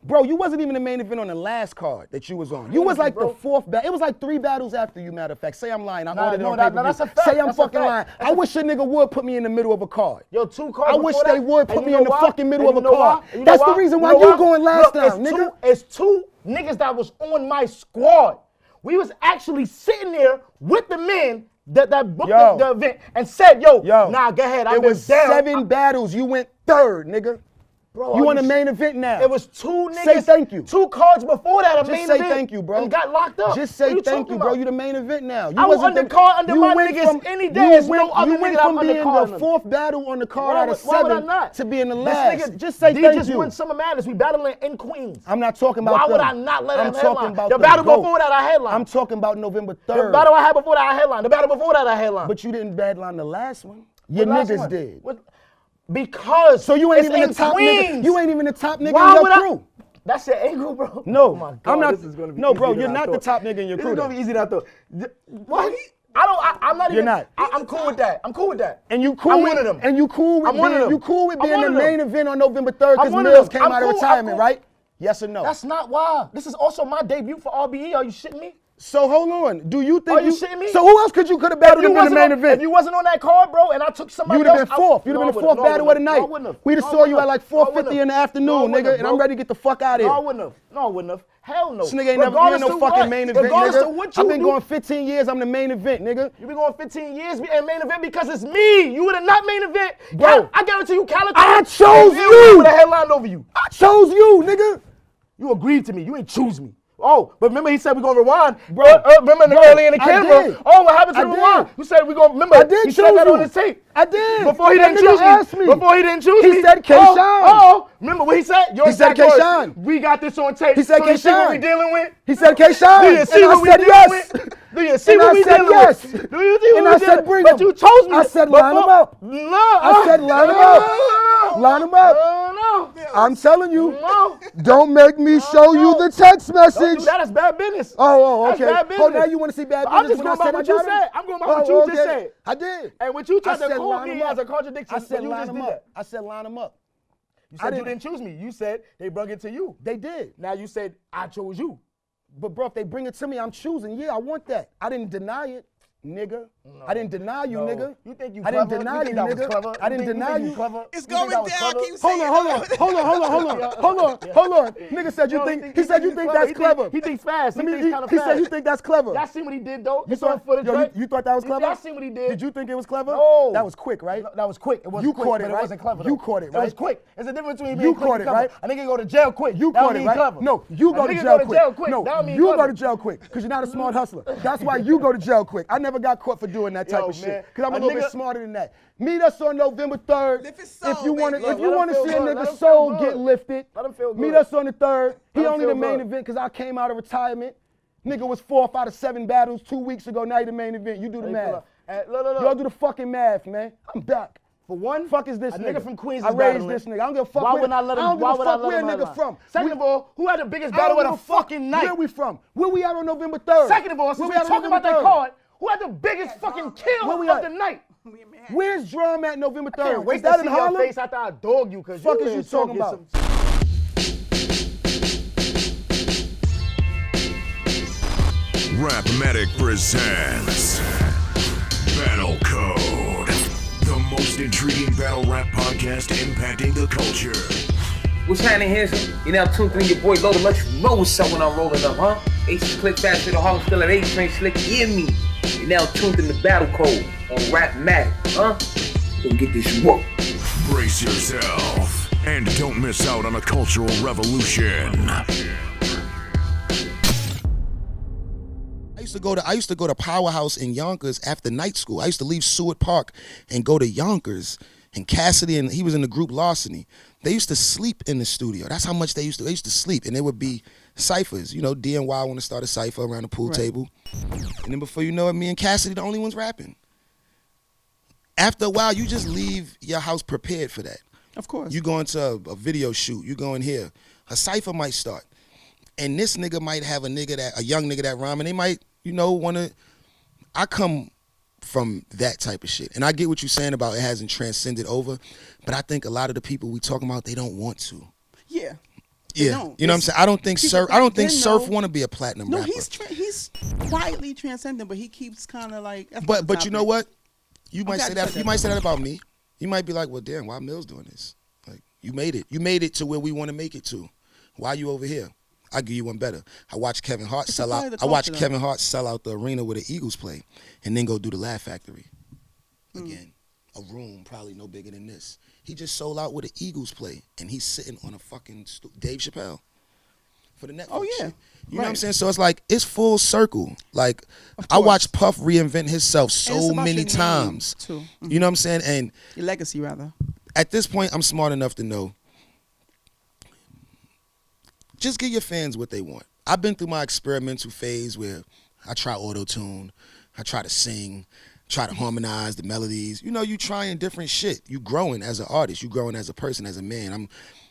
Bro, you wasn't even the main event on the last card that you was on. You was like the fourth battle. It was like 3 battles after you, matter of fact. Say I'm lying. I ordered it on pay-per-view. That's a fact. Say I'm fucking lying. I wish a nigga would put me in the middle of a card. Yo, 2 cards. I wish they would put me in the fucking middle of a card. That's the reason why you going last time, nigga. It's 2 niggas that was on my squad. We was actually sitting there with the men that booked the event and said, yo, nah, go ahead. It was 7 battles. You went 3rd, nigga. Bro, you on the main event now. It was 2 niggas. Say thank you. 2 cards before that. Just say thank you, bro. And got locked up. Just say thank you, bro. You the main event now. I was undercard under my niggas any day. There's no other nigga that I'm undercard. You went from being the 4th battle on the card out of 7 to being the last. Just say thank you. He just won Summer Madness. We battling in Queens. I'm not talking about Why them. would I not let him headline? About the battle before that I headline. I'm talking about November 3rd. The battle I had before that I headline. The battle before that I headline. But you didn't headline the last one. Your niggas did. Because so you ain't even the top nigga. You ain't even the top nigga in your crew. That's your angle, bro. No, oh my God, I'm not. This is gonna be no, bro, you're not the top nigga in your crew. This is gonna be easy than I thought. What? I'm not even. You're not. I'm cool with that. I'm cool with that. And you cool I'm with one of them. And you cool with I'm one of them. You cool with being I'm the one of main them. event on November 3rd because one of Mills them. came out of retirement, cool. right? Yes or no? That's not why. This is also my debut for RBE. Are you shitting me? So hold on. Do you think Are you shitting me? So who else could you have battled in the main event? If you wasn't on that card, bro, and I took somebody You'd have been 4th. You'd have been the 4th battle of the night. We'd have saw you at like 4:50 in the afternoon, nigga, and I'm ready to get the fuck out of here. No, I wouldn't have. No, I wouldn't have. Hell no. This nigga ain't never been no fucking main event, nigga. I've been going 15 years. I'm the main event, nigga. You been going 15 years and main event because it's me. You would have not main event. Bro, I guarantee you, Calico. I chose you. Would have headlined over you. I chose you, nigga. You agreed to me. You ain't choose me. Oh, but remember he said we're gonna rewind. Bro, remember early in the camera. Oh, what happened to the rewind? You said we're gonna remember. I did he said that on his tape. I did. Before he didn't choose me. Before he didn't choose me. He said K-Shine. Oh, remember what he said? He said K-Shine. We got this on tape. He said K-Shine. Do you see what we dealing with? He said K-Shine. Do you see what we dealing with? Do you see what we dealing with? Do you see what we dealing with? And I said bring him. But you chose me. I said line him up. No. I said line him up. Line him up. No. I'm telling you. No. Don't make me show you the text message. Don't do that. That's bad business. Oh, okay. That's bad business. Oh, now you want to see bad business? I'm just going by what you said. I'm going by what you just said. I did. And what you tried to call me as a contradiction. I said line him up. I said line him up. You said you didn't choose me. You said they brought it to you. They did. Now you said I chose you. But bro, if they bring it to me, I'm choosing. Yeah, I want that. I didn't deny it, nigga. No, I didn't deny you, nigga. You think you I clever? didn't deny you, nigga. I didn't deny you. It's going down. Keep Hold on. Nigga said you think. He said you think that's clever. He thinks fast. He thinks kind of fast. He said you think that's clever. Y'all see what he did though? You saw footage, right? You thought that was clever? Y'all see what he did? Did you think it was clever? No. That was quick, right? That was quick. It was you quick, caught it, but right? It wasn't clever. You caught it, right? It was quick. There's a difference between being quick and clever. Right? A nigga go to jail quick. You caught it, right? No, you go to jail quick. No, you go to jail quick because you're not a smart hustler. That's why you go to jail quick. I never got caught for doing that type of shit because I'm a little bit smarter than that. Meet us on November 3rd. If you want to see a nigga's soul get lifted, meet us on the 3rd. He only the main event because I came out of retirement. Nigga was 4th out of 7 battles 2 weeks ago. Now he the main event. You do the math. Y'all do the fucking math, man. I'm back. For one, fuck is this nigga from Queens? I raised this nigga. I don't give a fuck. Why would I let him? Why would I let him? Where nigga from? Second of all, who had the biggest battle of the fucking night? Where we from? Where we at on November 3rd? Second of all, since we talking about that card, who had the biggest fucking kill of the night? Where's Drum at November 3rd? I can't wait to see your face after I dog you, cause fuck is you talking about? RapMatic presents Battle Code, the most intriguing battle rap podcast impacting the culture. What's happening, handsome? You now tuned in your boy Loda. Let you know what's up when I'm rolling up, huh? Aces click fast to the Harlem still at 8 train slick. You hear me? You now tuned in the Battle Code on RapMatic, huh? Go get this work. Brace yourself and don't miss out on a cultural revolution. I used to go to Powerhouse in Yonkers after night school. I used to leave Seward Park and go to Yonkers. And Cassidy, and he was in the group Larceny. They used to sleep in the studio. That's how much they used to sleep. And there would be ciphers. You know, DNY want to start a cipher around the pool table. And then before you know it, me and Cassidy the only ones rapping. After a while, you just leave your house prepared for that. Of course. You go into a video shoot. You go in here. A cipher might start. And this nigga might have a young nigga that rhyme, and they might, you know, want to. I come from that type of shit. And I get what you're saying about it hasn't transcended over, but I think a lot of the people we talking about, they don't want to. Yeah. Yeah, don't. You know what I'm saying? I don't think Surf want to be a platinum rapper. No, he's quietly transcendent, but he keeps kind of like. But you know what? You might say that. You might say that about me. You might be like, well, damn, why Mills doing this? Like, you made it. You made it to where we want to make it to. Why you over here? I'll give you one better. I watched Kevin Hart sell out. Kevin Hart sell out the arena where the Eagles play, and then go do the Laugh Factory. Again, a room probably no bigger than this. He just sold out where the Eagles play, and he's sitting on a fucking Dave Chappelle for the Netflix. Oh yeah, shit. You know what I'm saying? So it's like it's full circle. Like I watched Puff reinvent himself so many times. Too. Mm-hmm. You know what I'm saying? And your legacy, rather. At this point, I'm smart enough to know. Just give your fans what they want. I've been through my experimental phase where I try auto-tune, I try to sing, try to harmonize the melodies. You know, you trying different shit. You growing as an artist. You growing as a person, as a man. I'm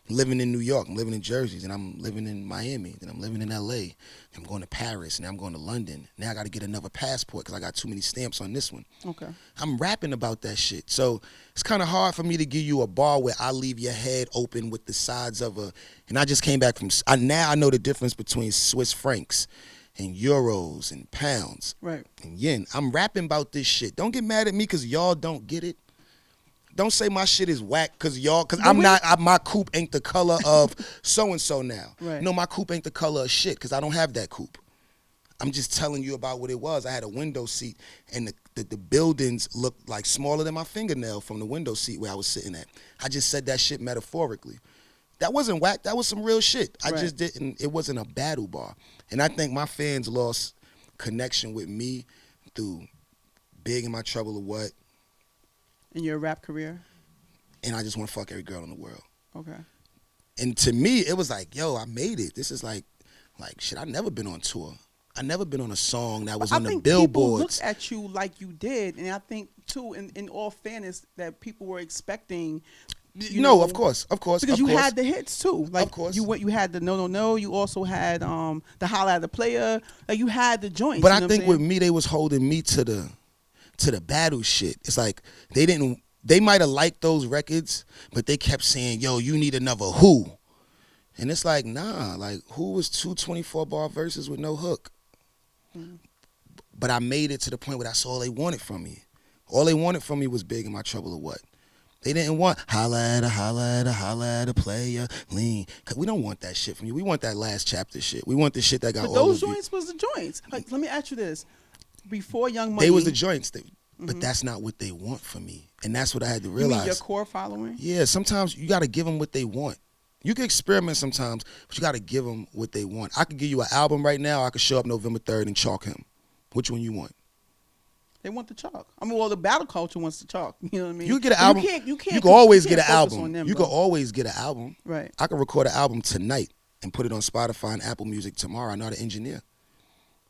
living in New York. I'm living in Jersey. And I'm living in Miami. Then I'm living in L.A. I'm going to Paris. Now I'm going to London. Now I got to get another passport because I got too many stamps on this one. Okay. I'm rapping about that shit. So it's kind of hard for me to give you a bar where I leave your head open with the sides of a... And I just came back from... Now I know the difference between Swiss francs and euros and pounds. Right. And yen. I'm rapping about this shit. Don't get mad at me because y'all don't get it. Don't say my shit is whack because my coupe ain't the color of so-and-so now. Right. No, my coupe ain't the color of shit because I don't have that coupe. I'm just telling you about what it was. I had a window seat and the buildings looked like smaller than my fingernail from the window seat where I was sitting at. I just said that shit metaphorically. That wasn't whack. That was some real shit. I just didn't, it wasn't a battle bar. And I think my fans lost connection with me through Big in My Trouble or What. In your rap career? And I just want to fuck every girl in the world. Okay. And to me, it was like, yo, I made it. This is like shit, I never been on tour. I never been on a song that was on the billboards. People looked at you like you did. And I think, too, in all fairness, that people were expecting... You know, of course. Because you had the hits too. Like, of course. You had the No. You also had the Holla at the Player. Like, you had the joints. But I think with me, they was holding me to the battle shit. It's like they might have liked those records, but they kept saying, yo, you need another Who. And it's like, nah, like Who was 2 24-bar verses with no hook. Mm-hmm. But I made it to the point where that's all they wanted from me. All they wanted from me was Big in My Trouble or What. They didn't want holla at a player, lean. Cause we don't want that shit from you. We want that last chapter shit. We want the shit that got but all those of joints was the joints. Like, let me ask you this. Before Young Money. They was the joints. But that's not what they want from me. And that's what I had to realize. You mean your core following? Yeah, sometimes you got to give them what they want. You can experiment sometimes, but you got to give them what they want. I could give you an album right now. I could show up November 3rd and chalk him. Which one you want? They want the chalk. I mean, well, the battle culture wants the chalk. You know what I mean? You get an album. You can always get an album. You can always get an album. Right. I can record an album tonight and put it on Spotify and Apple Music tomorrow. I'm not an engineer.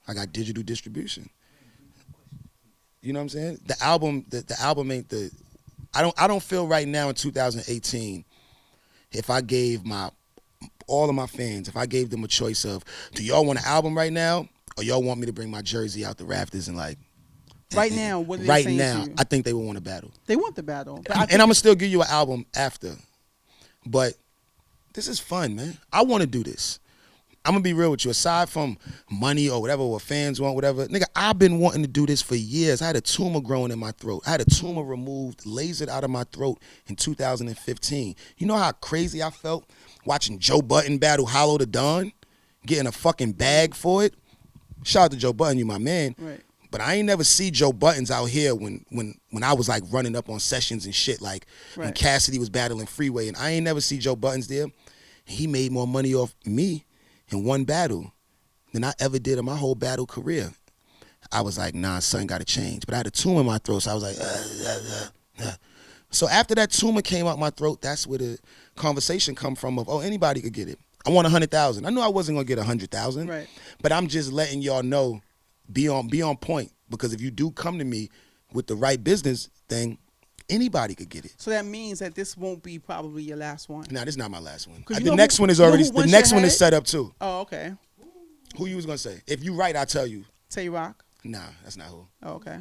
I got digital distribution. You know what I'm saying? The album ain't the. I don't feel right now in 2018. If I gave all of my fans, if I gave them a choice of, do y'all want an album right now, or y'all want me to bring my jersey out the rafters and like. Right now, what are they right saying now, to you? I think they would want a battle. They want the battle. And I'm going to still give you an album after. But this is fun, man. I want to do this. I'm going to be real with you. Aside from money or whatever, what fans want, whatever, nigga, I've been wanting to do this for years. I had a tumor growing in my throat. I had a tumor removed, lasered out of my throat in 2015. You know how crazy I felt watching Joe Budden battle Hollow the Don? Getting a fucking bag for it? Shout out to Joe Budden, you my man. Right. But I ain't never see Joe Buttons out here when I was like running up on sessions and shit, like when Cassidy was battling Freeway, and I ain't never see Joe Buttons there. He made more money off me in one battle than I ever did in my whole battle career. I was like, nah, something got to change. But I had a tumor in my throat, so I was like, So after that tumor came out my throat, that's where the conversation come from of, oh, anybody could get it. I want 100,000. I knew I wasn't gonna get 100,000, right? But I'm just letting y'all know. Be on point, because if you do come to me with the right business thing, anybody could get it. So that means that this won't be probably your last one. Nah, this is not my last one. The next one is already. The next one is set up too. Oh, okay. Who you was gonna say? If you right, I'll tell you. Tay Rock. Nah, that's not who. Oh, okay.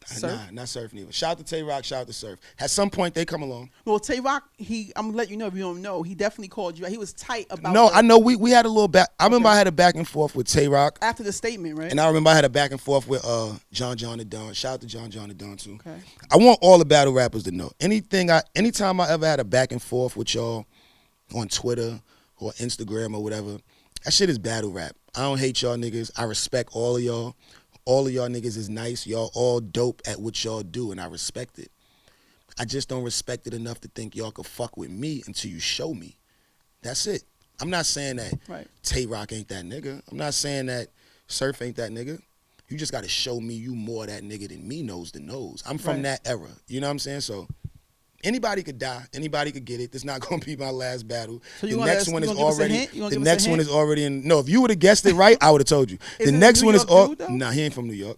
Surf? Nah, not Surf neither. Shout out to Tay Rock, shout out to Surf. At some point, they come along. Well, Tay Rock, I'm going to let you know if you don't know, he definitely called you. He was tight about No, I know we had a little back. I remember I had a back and forth with Tay Rock. After the statement, right? And I remember I had a back and forth with John the Don. Shout out to John the Don, too. Okay. I want all the battle rappers to know. Anytime I ever had a back and forth with y'all on Twitter or Instagram or whatever, that shit is battle rap. I don't hate y'all niggas. I respect all of y'all. All of y'all niggas is nice. Y'all all dope at what y'all do, and I respect it. I just don't respect it enough to think y'all could fuck with me until you show me. That's it. I'm not saying that Tay Rock ain't that nigga. I'm not saying that Surf ain't that nigga. You just got to show me you more that nigga than me nose to nose. I'm from that era. You know what I'm saying? So anybody could die. Anybody could get it. This not going to be my last battle. So the next one is already in. No, if you would have guessed it right, I would have told you. The next one is all. Nah, he ain't from New York.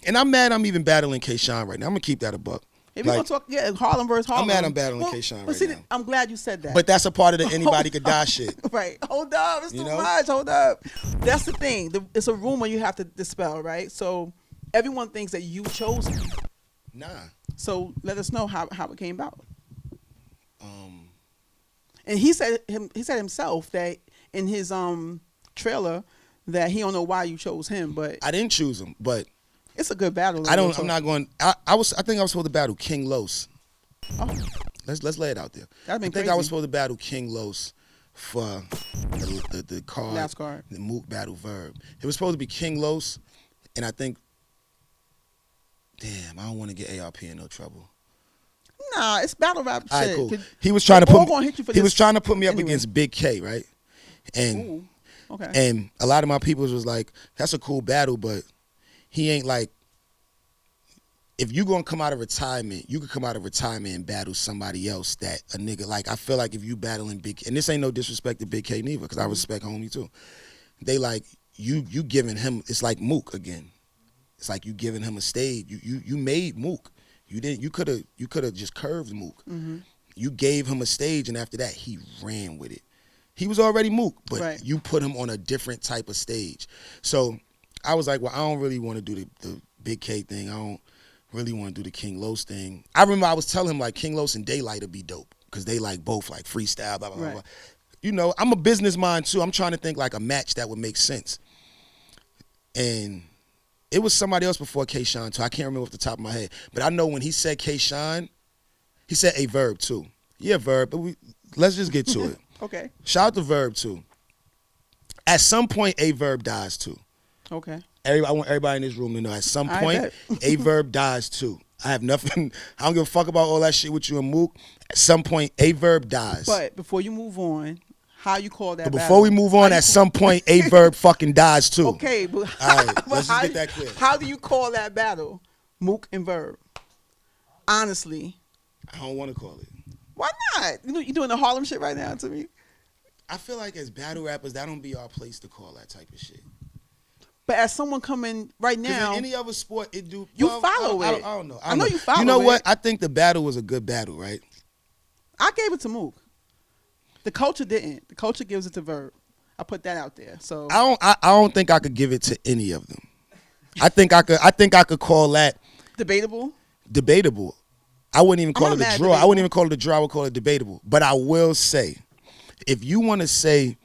And I'm mad I'm even battling K-Shine right now. I'm going to keep that a buck. If you want to talk, Harlem versus Harlem. I'm mad I'm battling K-Shine right now. I'm glad you said that. But that's a part of the anybody could die shit. Right. Hold up. It's too much. Hold up. That's the thing. It's a rumor you have to dispel, right? So everyone thinks that you chose him. Nah. So let us know how it came about. And he said himself that in his trailer that he don't know why you chose him, but I didn't choose him, but it's a good battle. I'm not going. I think I was supposed to battle King Los. Oh. Let's lay it out there. That'd been I think crazy. I was supposed to battle King Los for the card, last card, the Mook battle Verb. It was supposed to be King Los, and I think, damn, I don't want to get ARP in no trouble. Nah, it's battle rap shit. All right, cool. He was trying to put me up anyway. against Big K, right? And okay. And a lot of my people was like, that's a cool battle, but he ain't like, if you gonna come out of retirement, you could come out of retirement and battle somebody else that a nigga, like, I feel like if you battling Big K, and this ain't no disrespect to Big K neither, because I respect homie too. They like, you giving him, it's like Mook again. It's like you giving him a stage. You made Mook. You could have just curved Mook. Mm-hmm. You gave him a stage, and after that, he ran with it. He was already Mook, but you put him on a different type of stage. So I was like, well, I don't really want to do the Big K thing. I don't really want to do the King Los thing. I remember I was telling him, like, King Los and Daylight would be dope, because they like both like freestyle, blah, blah, blah, blah. You know, I'm a business mind too. I'm trying to think like a match that would make sense. And it was somebody else before K-Shine too. I can't remember off the top of my head. But I know when he said K-Shine, he said a Verb too. Yeah, Verb, but let's just get to it. Okay. Shout out to Verb too. At some point, a Verb dies too. Okay. I want everybody in this room to know at some point, a Verb dies too. I have nothing, I don't give a fuck about all that shit with you and Mook. At some point, a Verb dies. But before you move on, how you call that But battle? before we move on, at some point, a Verb fucking dies too. Okay, but, all right, let's just get that clear. How do you call that battle? Mook and Verb. Honestly. I don't want to call it. Why not? You doing the Harlem shit right now to me? I feel like as battle rappers, that don't be our place to call that type of shit. But as someone coming right now, in any other sport, it do. You follow it. I don't know. I know you follow it. You know what? I think the battle was a good battle, right? I gave it to Mook. The culture didn't. The culture gives it to Verb. I put that out there. So I don't think I could give it to any of them. I think I could call that debatable. Debatable. I wouldn't even call it a draw. Debatable. I wouldn't even call it a draw. I would call it debatable. But I will say, if you want to say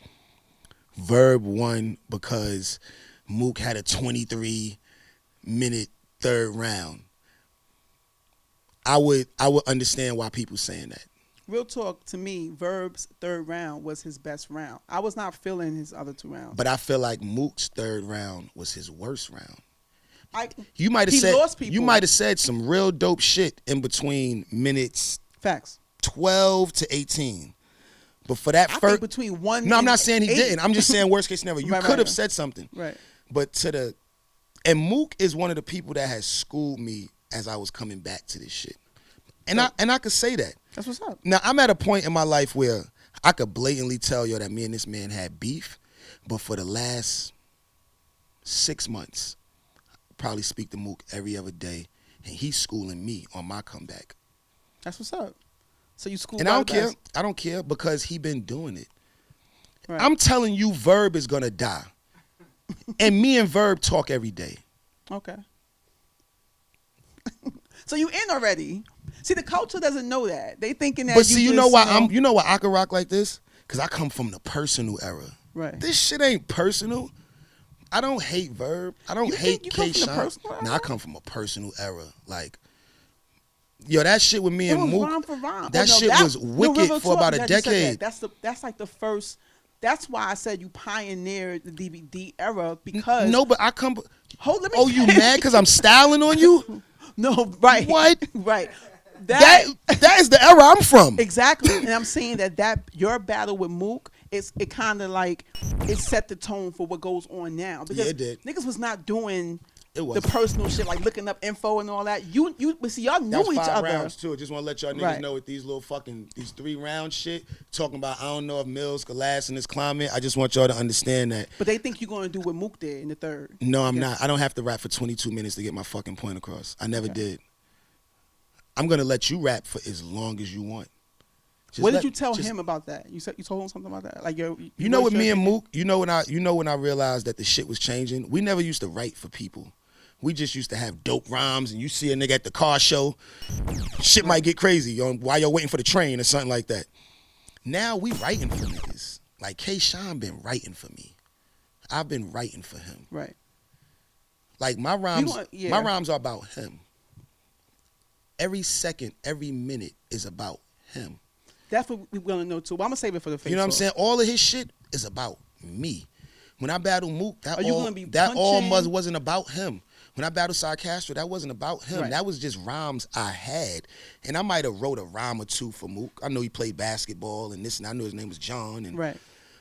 Verb won because Mook had a 23-minute third round, I would understand why people saying that. Real talk, to me, Verb's third round was his best round. I was not feeling his other two rounds. But I feel like Mook's third round was his worst round. He lost people. You might have said some real dope shit in between minutes. Facts. 12 to 18. But for that think between 1 No, I'm not and saying he 8. didn't. I'm just saying worst case scenario. You could have said something. Right. But and Mook is one of the people that has schooled me as I was coming back to this shit. And I could say that. That's what's up. Now, I'm at a point in my life where I could blatantly tell you that me and this man had beef, but for the last 6 months, I probably speak to Mook every other day, and he's schooling me on my comeback. That's what's up. So you school. And I don't care. I don't care because he been doing it. Right. I'm telling you, Verb is gonna die, and me and Verb talk every day. Okay. So you in already. See, the culture doesn't know that. They thinking that. But see, you know why I can rock like this? Because I come from the personal era. Right. This shit ain't personal. I don't hate Verb. I don't hate K-Shine. Nah, I come from a personal era. Like, yo, that shit with me and Mook. Rhyme for rhyme. That shit was wicked for about a decade. That's like the first. That's why I said you pioneered the DVD era because. No, but I come. Let me. Oh, you mad because I'm styling on you? No, right. What? Right. That is the era I'm from. Exactly, and I'm saying that your battle with Mook, it kind of like it set the tone for what goes on now because it did. Niggas was not doing the personal shit like looking up info and all that. But see, y'all knew each other. Rounds too. I just want to let y'all niggas know with these little these 3 round shit talking about I don't know if Mills could last in this climate. I just want y'all to understand that. But they think you're going to do what Mook did in the third. No, I'm not. I don't have to rap for 22 minutes to get my fucking point across. I never did. I'm gonna let you rap for as long as you want. What did you tell him about that? You told him something about that? Like you know, with me and Mook, you know when I realized that the shit was changing. We never used to write for people. We just used to have dope rhymes, and you see a nigga at the car show, shit might get crazy while you're waiting for the train or something like that. Now we writing for niggas. Like K-Shine been writing for me. I've been writing for him. Right. Like my rhymes are about him. Every second, every minute is about him. That's what we want to know too. But I'm gonna save it for the face. You know what I'm saying? All of his shit is about me. When I battle Mook, that wasn't about him. When I battled Sarcastro, that wasn't about him. Right. That was just rhymes I had. And I might have wrote a rhyme or two for Mook. I know he played basketball and this, and I knew his name was John. And,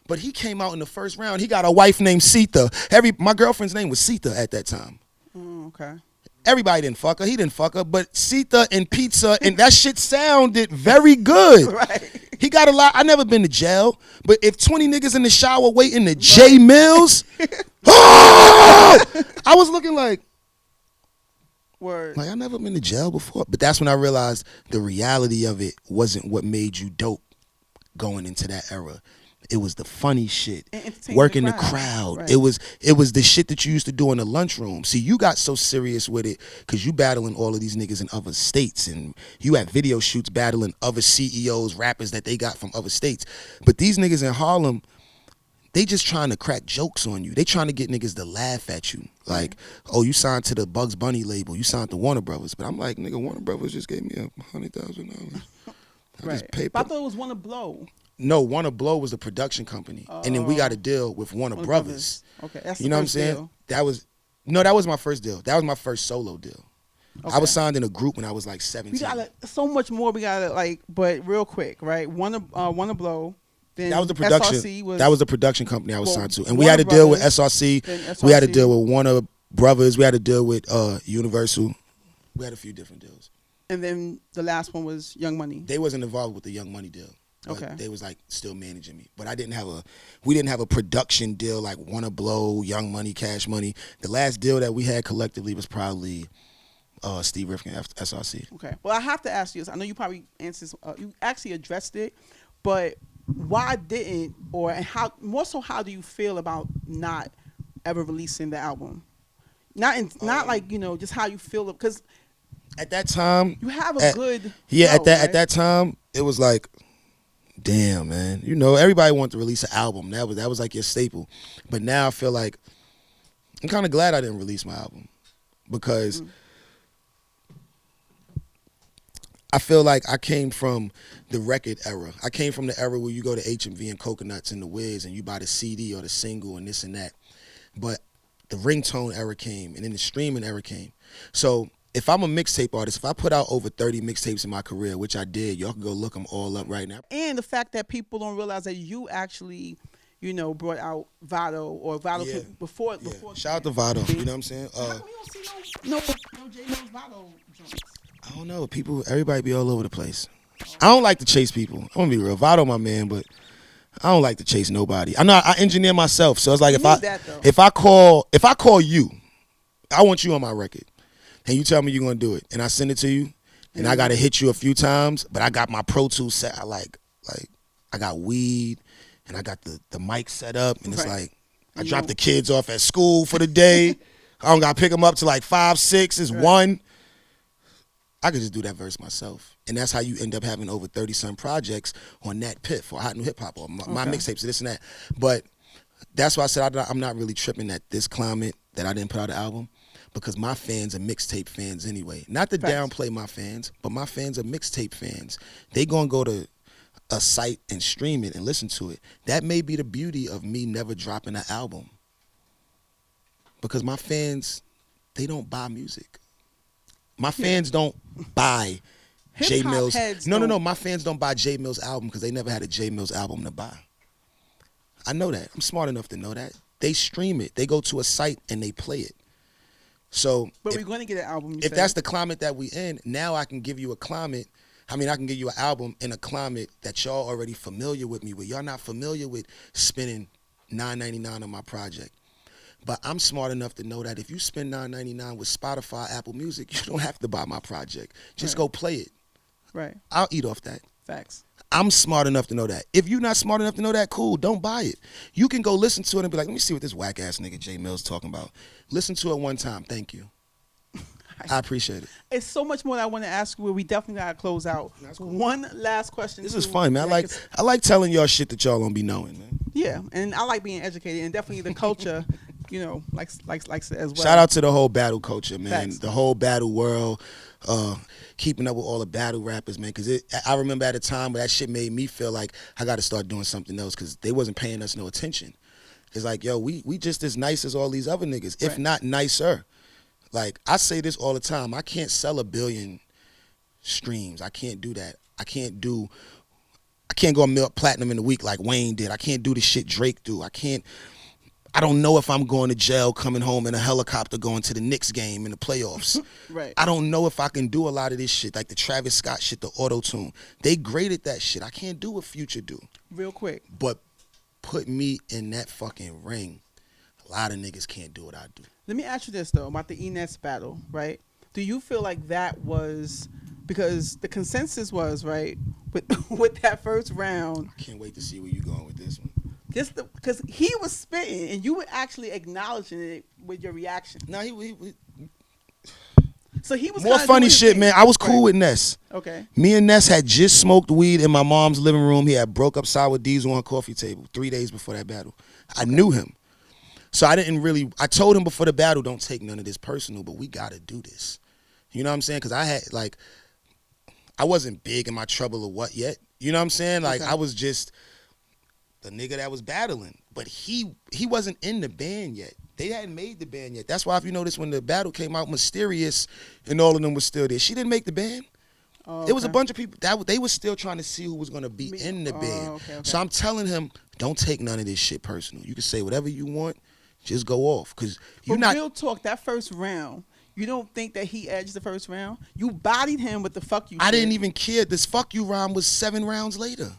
but he came out in the first round. He got a wife named Sita. My girlfriend's name was Sita at that time. Okay. Everybody didn't fuck her. He didn't fuck her. But Sita and pizza and that shit sounded very good. Right. He got a lot. I never been to jail. But if 20 niggas in the shower waiting to JAE MILLZ, I was looking like, word. Like I never been to jail before. But that's when I realized the reality of it wasn't what made you dope going into that era. It was the funny shit, working the crowd. Right. It was the shit that you used to do in the lunchroom. See, you got so serious with it because you battling all of these niggas in other states, and you had video shoots battling other CEOs, rappers that they got from other states. But these niggas in Harlem, they just trying to crack jokes on you. They trying to get niggas to laugh at you. Like, oh, you signed to the Bugs Bunny label. You signed to Warner Brothers. But I'm like, nigga, Warner Brothers just gave me $100,000. Right. But I thought it was Warner Blow. No, Warner Blow was the production company, and then we got a deal with Warner Brothers. Okay, that's you know what I'm saying. Deal. That was my first deal. That was my first solo deal. Okay. I was signed in a group when I was like 17. We got so much more. We got but real quick, right? Warner Blow. Then that was the production. SRC that was the production company I was signed to, and we had to deal with SRC. We had to deal with Warner Brothers. We had to deal with Universal. We had a few different deals. And then the last one was Young Money. They wasn't involved with the Young Money deal. Okay. They was like still managing me, but we didn't have a production deal like Wanna Blow, Young Money, Cash Money. The last deal that we had collectively was probably Steve Rifkin after SRC. Okay. Well, I have to ask you this. I know you probably answered. You actually addressed it, but why didn't how do you feel about not ever releasing the album? Not like just how you feel because at that time you have a good at that time it was like. Damn, man. Everybody wanted to release an album. That was like your staple. But now I feel like I'm kind of glad I didn't release my album because I feel like I came from the record era. I came from the era where you go to HMV and Coconuts and the Wiz and you buy the CD or the single and this and that. But the ringtone era came and then the streaming era came. So if I'm a mixtape artist, if I put out over 30 mixtapes in my career, which I did, y'all can go look them all up right now. And the fact that people don't realize that you actually, brought out Vado before. Shout out to Vado. You know what I'm saying? How come you don't see no JAE MILLZ Vado joints? I don't know. Everybody be all over the place. I don't like to chase people. I'm gonna be real. Vado my man, but I don't like to chase nobody. I engineer myself, so it's like if I call you, I want you on my record. And you tell me you're gonna do it, and I send it to you, and I gotta hit you a few times, but I got my Pro Tools set. I got weed, and I got the mic set up, and it's like I drop the kids off at school for the day. I don't gotta pick them up to like 5, 6. It's 1. I could just do that verse myself. And that's how you end up having over 30-some projects on that Piff or Hot New Hip Hop or my mixtapes, this and that. But that's why I said I'm not really tripping at this climate that I didn't put out an album, because my fans are mixtape fans anyway. Not to downplay my fans, but my fans are mixtape fans. They gonna go to a site and stream it and listen to it. That may be the beauty of me never dropping an album. Because my fans, they don't buy music. My fans don't buy JAE MILLZ. No. My fans don't buy JAE MILLZ album because they never had a JAE MILLZ album to buy. I know that. I'm smart enough to know that. They stream it. They go to a site and they play it. So, but we're going to get an album. If that's the climate that we in, now I can give you a climate. I can give you an album in a climate that y'all already familiar with me with. Y'all not familiar with spending $9.99 on my project. But I'm smart enough to know that if you spend $9.99 with Spotify, Apple Music, you don't have to buy my project. Just go play it. Right. I'll eat off that. Facts. I'm smart enough to know that. If you're not smart enough to know that, cool, don't buy it. You can go listen to it and be like, let me see what this whack-ass nigga JAE MILLZ talking about. Listen to it one time. Thank you. I appreciate it. It's so much more that I want to ask you. We definitely got to close out. Cool. One last question. This is fun, man. I like telling y'all shit that y'all don't be knowing, man. Yeah, and I like being educated, and definitely the culture, likes it as well. Shout out to the whole battle culture, man. Thanks. The whole battle world, keeping up with all the battle rappers, man. Because I remember at a time where that shit made me feel like I got to start doing something else because they wasn't paying us no attention. It's like, yo, we just as nice as all these other niggas, if not nicer. Like, I say this all the time. I can't sell 1 billion streams. I can't do that. I can't go platinum in a week like Wayne did. I can't do the shit Drake do. I don't know if I'm going to jail, coming home in a helicopter, going to the Knicks game in the playoffs. Right. I don't know if I can do a lot of this shit, like the Travis Scott shit, the auto-tune. They graded that shit. I can't do what Future do. Real quick. But put me in that fucking ring. A lot of niggas can't do what I do. Let me ask you this, though, about the Enes battle, right? Do you feel like that was, because the consensus was, right, with that first round. I can't wait to see where you're going with this one. Because he was spitting, and you were actually acknowledging it with your reaction. No, so he was more funny shit, man. I was cool right. with Ness. Okay. Me and Ness had just smoked weed in my mom's living room. He had broke up sour diesel on her coffee table 3 days before that battle. I knew him. So I told him before the battle, don't take none of this personal, but we got to do this. You know what I'm saying? Because I wasn't big in my trouble or what yet. You know what I'm saying? Like, I was just the nigga that was battling. But he wasn't in the band yet. They hadn't made the band yet. That's why, if you notice, when the battle came out, Mysterious and all of them was still there. She didn't make the band. Oh, It was a bunch of people they were still trying to see who was going to be in the band. Okay. So I'm telling him, don't take none of this shit personal. You can say whatever you want. Just go off, because you're not. Real talk, that first round, you don't think that he edged the first round? You bodied him with the fuck you. I didn't even care. This fuck you rhyme was 7 rounds later.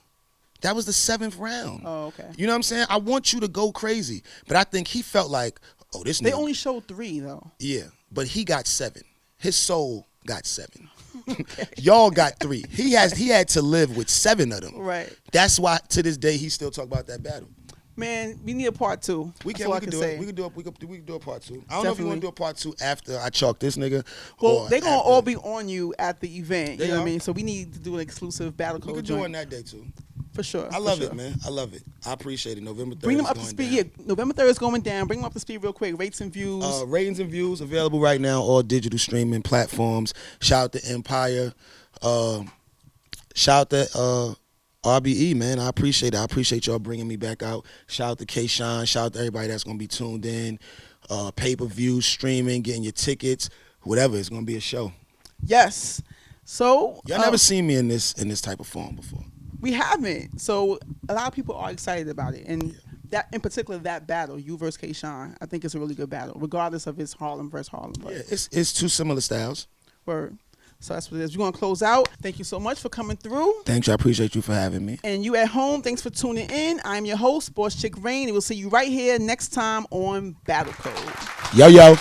That was the 7th round. Oh, okay. You know what I'm saying? I want you to go crazy, but I think he felt like, oh, this. They nigga. only showed 3 though. Yeah, but he got 7. His soul got 7. Y'all got 3. He had to live with 7 of them. Right. That's why to this day he still talk about that battle. Man, we need a part 2. We can do it. We can do a part 2. I don't know if you want to do a part 2 after I chalk this nigga. Well, they're gonna all be on you at the event. You know what I mean? So we need to do an exclusive battle code. We could do it on that day too. For sure. I love it, man. I love it. I appreciate it. November 3rd. Bring them up to speed. Yeah, November 3rd is going down. Bring them up to speed real quick. Rates and views. Ratings and views available right now, all digital streaming platforms. Shout out to Empire. Shout out to RBE, man. I appreciate it. I appreciate y'all bringing me back out. Shout out to K-Shine. Shout out to everybody that's going to be tuned in. Pay-per-view, streaming, getting your tickets, whatever. It's going to be a show. Yes. So y'all never seen me in this type of form before. We haven't. So a lot of people are excited about it. And that, in particular, that battle, you versus K-Shine, I think it's a really good battle, regardless of it's Harlem versus Harlem. Yeah, it's 2 similar styles. Word. So that's what it is. We're going to close out. Thank you so much for coming through. Thanks. I appreciate you for having me. And you at home, thanks for tuning in. I'm your host, Boss Chick Rain, and we'll see you right here next time on Battle Code. Yo.